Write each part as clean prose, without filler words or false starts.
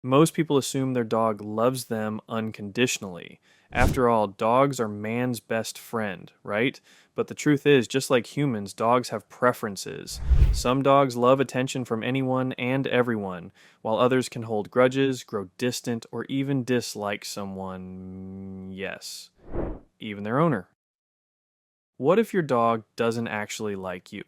Most people assume their dog loves them unconditionally. After all, dogs are man's best friend, right? But the truth is, just like humans, dogs have preferences. Some dogs love attention from anyone and everyone, while others can hold grudges, grow distant, or even dislike someone. Yes, even their owner. What if your dog doesn't actually like you?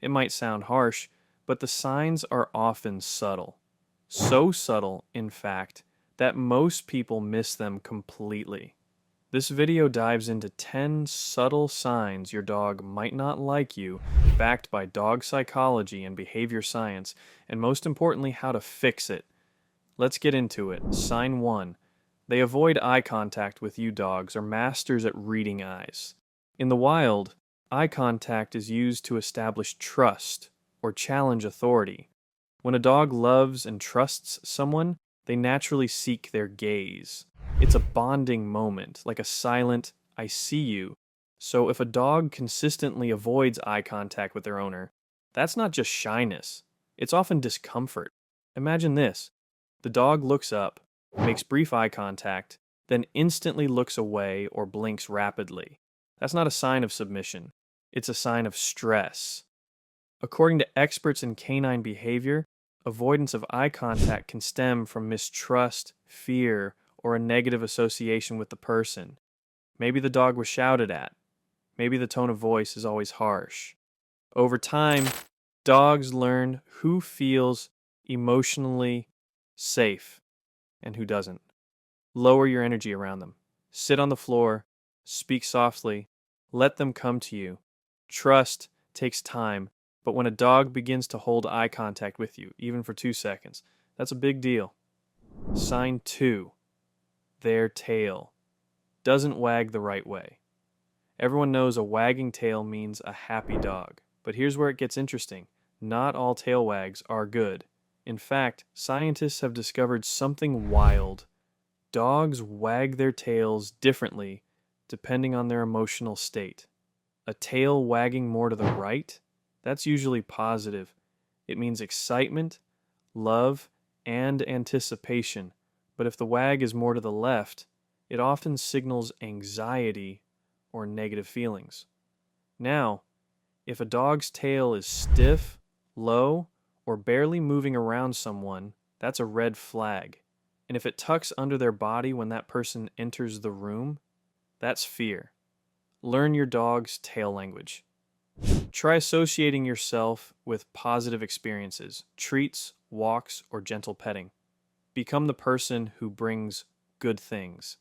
It might sound harsh, but the signs are often subtle. So subtle, in fact, that most people miss them completely. This video dives into 10 subtle signs your dog might not like you, backed by dog psychology and behavior science, and most importantly, how to fix it. Let's get into it. Sign 1. They avoid eye contact with you. Dogs are masters at reading eyes. In the wild, eye contact is used to establish trust or challenge authority. When a dog loves and trusts someone, they naturally seek their gaze. It's a bonding moment, like a silent, I see you. So if a dog consistently avoids eye contact with their owner, that's not just shyness, it's often discomfort. Imagine this: the dog looks up, makes brief eye contact, then instantly looks away or blinks rapidly. That's not a sign of submission, it's a sign of stress. According to experts in canine behavior, avoidance of eye contact can stem from mistrust, fear, or a negative association with the person. Maybe the dog was shouted at. Maybe the tone of voice is always harsh. Over time, dogs learn who feels emotionally safe and who doesn't. Lower your energy around them. Sit on the floor, speak softly, let them come to you. Trust takes time, but when a dog begins to hold eye contact with you, even for 2 seconds, that's a big deal. Sign 2. Their tail doesn't wag the right way. Everyone knows a wagging tail means a happy dog, but here's where it gets interesting. Not all tail wags are good. In fact, scientists have discovered something wild. Dogs wag their tails differently depending on their emotional state. A tail wagging more to the right? That's usually positive. It means excitement, love, and anticipation. But if the wag is more to the left, it often signals anxiety or negative feelings. Now, if a dog's tail is stiff, low, or barely moving around someone, that's a red flag. And if it tucks under their body when that person enters the room, that's fear. Learn your dog's tail language. Try associating yourself with positive experiences, treats, walks, or gentle petting. Become the person who brings good things.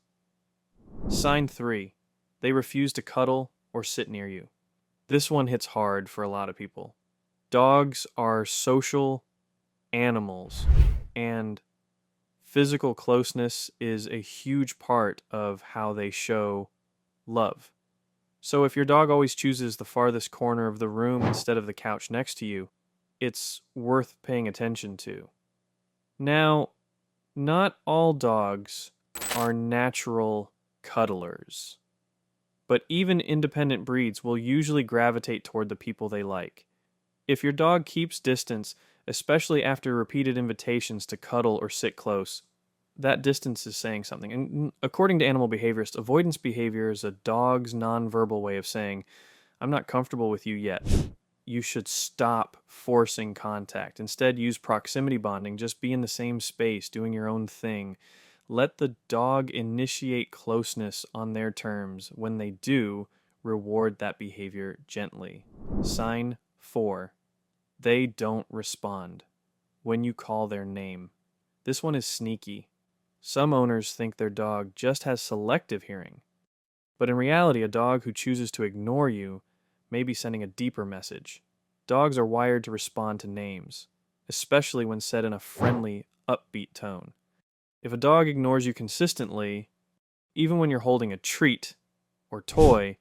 Sign 3. They refuse to cuddle or sit near you. This one hits hard for a lot of people. Dogs are social animals, and physical closeness is a huge part of how they show love. So if your dog always chooses the farthest corner of the room instead of the couch next to you, it's worth paying attention to. Now, not all dogs are natural cuddlers, but even independent breeds will usually gravitate toward the people they like. If your dog keeps distance, especially after repeated invitations to cuddle or sit close, that distance is saying something. And according to animal behaviorists, avoidance behavior is a dog's nonverbal way of saying, I'm not comfortable with you yet. You should stop forcing contact. Instead, use proximity bonding. Just be in the same space, doing your own thing. Let the dog initiate closeness on their terms. When they do, reward that behavior gently. Sign 4. They don't respond when you call their name. This one is sneaky. Some owners think their dog just has selective hearing, but in reality, a dog who chooses to ignore you may be sending a deeper message. Dogs are wired to respond to names, especially when said in a friendly, upbeat tone. If a dog ignores you consistently, even when you're holding a treat or toy,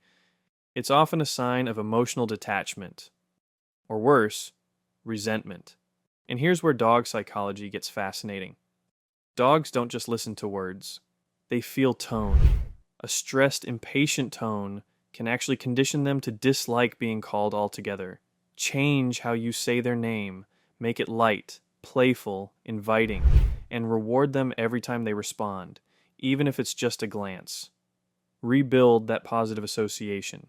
it's often a sign of emotional detachment, or worse, resentment. And here's where dog psychology gets fascinating. Dogs don't just listen to words, they feel tone. A stressed, impatient tone can actually condition them to dislike being called altogether. Change how you say their name, make it light, playful, inviting, and reward them every time they respond, even if it's just a glance. Rebuild that positive association.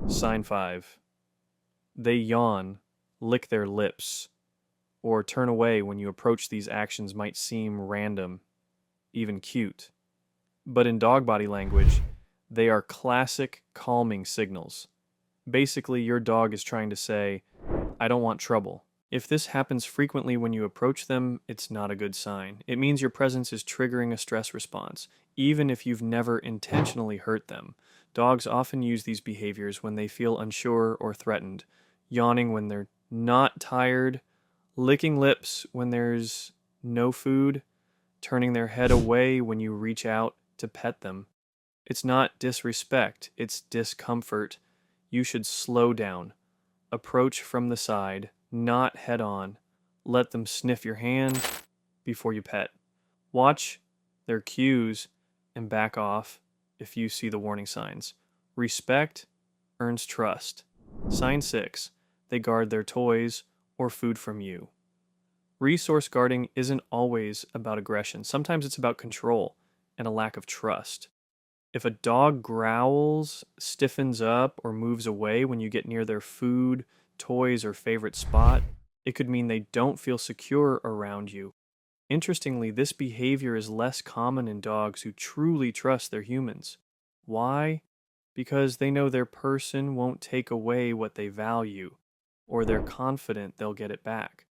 Sign 5. They yawn, lick their lips, or turn away when you approach. These actions might seem random, even cute. But in dog body language, they are classic calming signals. Basically, your dog is trying to say, I don't want trouble. If this happens frequently when you approach them, it's not a good sign. It means your presence is triggering a stress response, even if you've never intentionally hurt them. Dogs often use these behaviors when they feel unsure or threatened, yawning when they're not tired, licking lips when there's no food, turning their head away when you reach out to pet them. It's not disrespect, it's discomfort. You should slow down, approach from the side, not head on. Let them sniff your hand before you pet. Watch their cues and back off if you see the warning signs. Respect earns trust. Sign 6. They guard their toys or food from you. Resource guarding isn't always about aggression. Sometimes it's about control and a lack of trust. If a dog growls, stiffens up, or moves away when you get near their food, toys, or favorite spot, it could mean they don't feel secure around you. Interestingly, this behavior is less common in dogs who truly trust their humans. Why? Because they know their person won't take away what they value, or they're confident they'll get it back.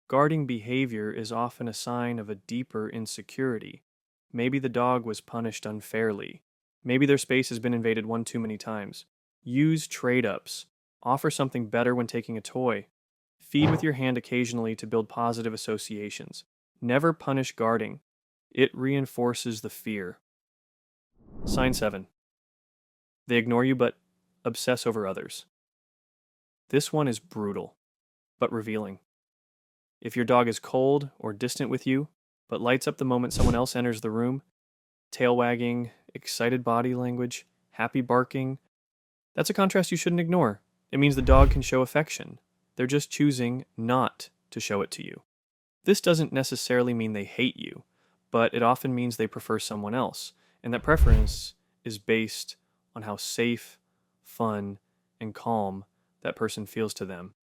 Guarding behavior is often a sign of a deeper insecurity. Maybe the dog was punished unfairly. Maybe their space has been invaded one too many times. Use trade-ups. Offer something better when taking a toy. Feed with your hand occasionally to build positive associations. Never punish guarding. It reinforces the fear. Sign 7. They ignore you but obsess over others. This one is brutal, but revealing. If your dog is cold or distant with you, but lights up the moment someone else enters the room, tail wagging, excited body language, happy barking, that's a contrast you shouldn't ignore. It means the dog can show affection. They're just choosing not to show it to you. This doesn't necessarily mean they hate you, but it often means they prefer someone else, and that preference is based on how safe, fun, and calm that person feels to them.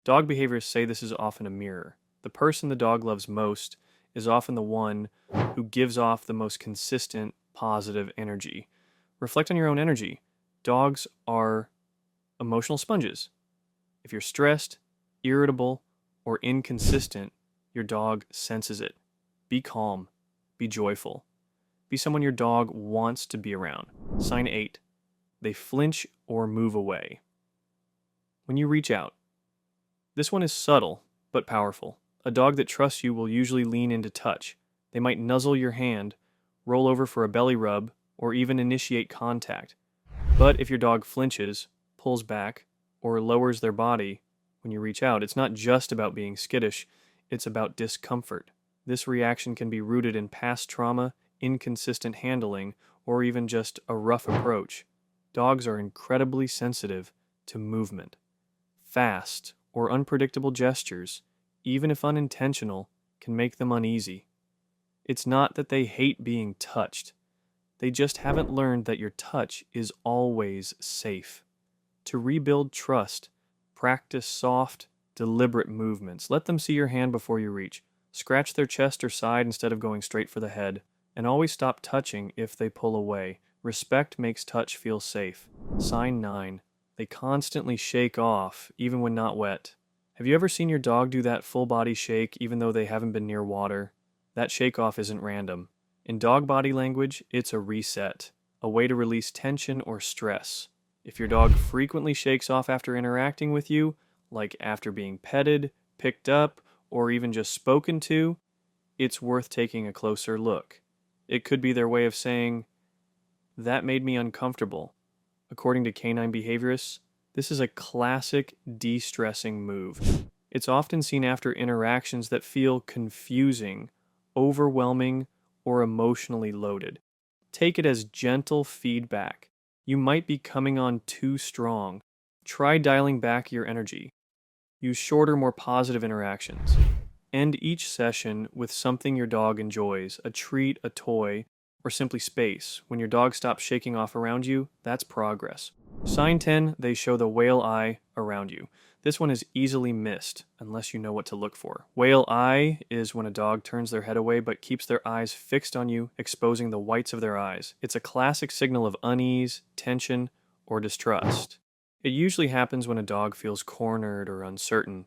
Dog behaviors say this is often a mirror. The person the dog loves most is often the one who gives off the most consistent, positive energy. Reflect on your own energy. Dogs are emotional sponges. If you're stressed, irritable, or inconsistent, your dog senses it. Be calm. Be joyful. Be someone your dog wants to be around. Sign 8. They flinch or move away. When you reach out, this one is subtle but powerful. A dog that trusts you will usually lean into touch. They might nuzzle your hand, roll over for a belly rub, or even initiate contact. But if your dog flinches, pulls back, or lowers their body when you reach out, it's not just about being skittish, it's about discomfort. This reaction can be rooted in past trauma, inconsistent handling, or even just a rough approach. Dogs are incredibly sensitive to movement. Fast or unpredictable gestures, even if unintentional, can make them uneasy. It's not that they hate being touched. They just haven't learned that your touch is always safe. To rebuild trust, practice soft, deliberate movements. Let them see your hand before you reach. Scratch their chest or side instead of going straight for the head. And always stop touching if they pull away. Respect makes touch feel safe. Sign 9. They constantly shake off, even when not wet. Have you ever seen your dog do that full body shake even though they haven't been near water? That shake off isn't random. In dog body language, it's a reset, a way to release tension or stress. If your dog frequently shakes off after interacting with you, like after being petted, picked up, or even just spoken to, it's worth taking a closer look. It could be their way of saying, "That made me uncomfortable." According to canine behaviorists, this is a classic de-stressing move. It's often seen after interactions that feel confusing, overwhelming, or emotionally loaded. Take it as gentle feedback. You might be coming on too strong. Try dialing back your energy. Use shorter, more positive interactions. End each session with something your dog enjoys, a treat, a toy, or simply space. When your dog stops shaking off around you, that's progress. Sign 10, they show the whale eye around you. This one is easily missed unless you know what to look for. Whale eye is when a dog turns their head away but keeps their eyes fixed on you, exposing the whites of their eyes. It's a classic signal of unease, tension, or distrust. It usually happens when a dog feels cornered or uncertain.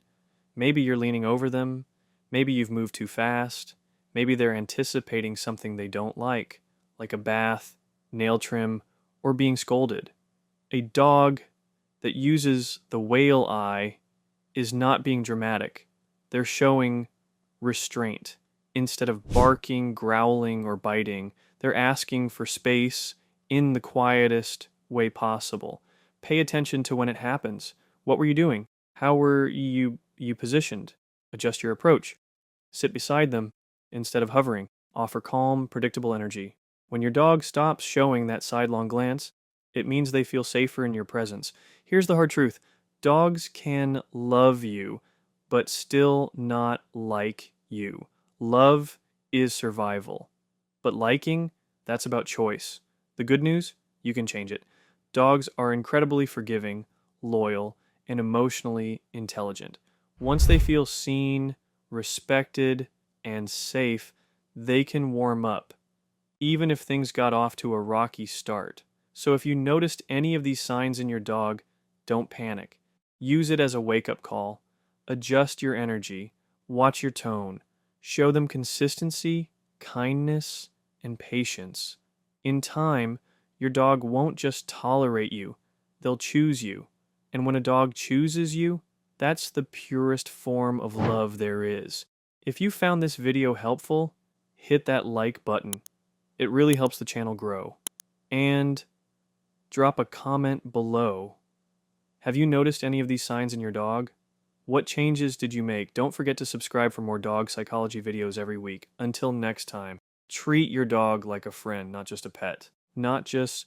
Maybe you're leaning over them, maybe you've moved too fast, maybe they're anticipating something they don't like a bath, nail trim, or being scolded. A dog that uses the whale eye is not being dramatic. They're showing restraint. Instead of barking, growling, or biting, they're asking for space in the quietest way possible. Pay attention to when it happens. What were you doing? How were you positioned? Adjust your approach. Sit beside them instead of hovering. Offer calm, predictable energy. When your dog stops showing that sidelong glance, it means they feel safer in your presence. Here's the hard truth. Dogs can love you, but still not like you. Love is survival. But liking, that's about choice. The good news, you can change it. Dogs are incredibly forgiving, loyal, and emotionally intelligent. Once they feel seen, respected, and safe, they can warm up, even if things got off to a rocky start. So if you noticed any of these signs in your dog, don't panic. Use it as a wake-up call. Adjust your energy. Watch your tone. Show them consistency, kindness, and patience. In time, your dog won't just tolerate you, they'll choose you. And when a dog chooses you, that's the purest form of love there is. If you found this video helpful, hit that like button. It really helps the channel grow. And drop a comment below. Have you noticed any of these signs in your dog? What changes did you make? Don't forget to subscribe for more dog psychology videos every week. Until next time, treat your dog like a friend, not just a pet. Not just